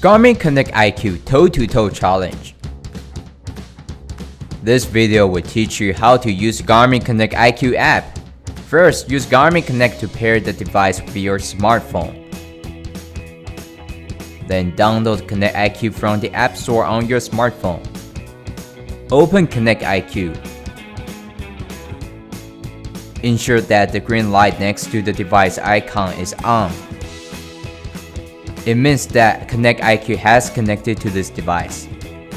Garmin Connect IQ Toe-to-Toe Challenge. This video will teach you how to use Garmin Connect IQ app. First, use Garmin Connect to pair the device with your smartphone. Then download Connect IQ from the App Store on your smartphone. Open Connect IQ. Ensure that the green light next to the device icon is on. It means that Connect IQ has connected to this device.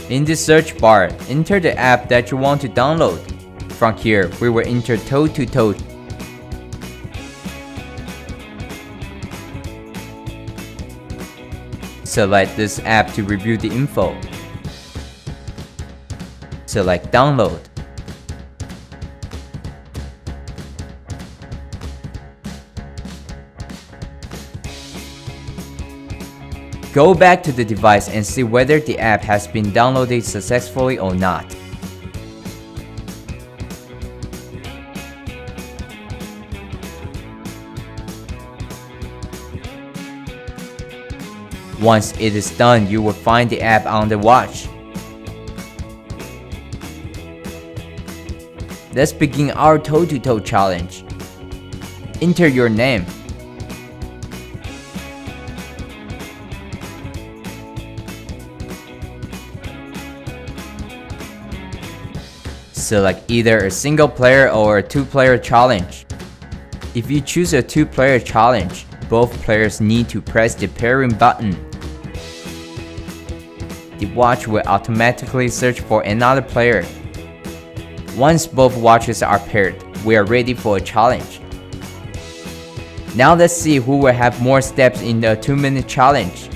In the search bar, enter the app that you want to download. From here, we will enter Toe-to-Toe. Select this app to review the info. Select Download. Go back to the device and see whether the app has been downloaded successfully or not. Once it is done, you will find the app on the watch. Let's begin our toe-to-toe challenge. Enter your name. Select either a single player or a two-player challenge. If you choose a two-player challenge, both players need to press the pairing button. The watch will automatically search for another player. Once both watches are paired, we are ready for a challenge. Now let's see who will have more steps in the 2-minute challenge.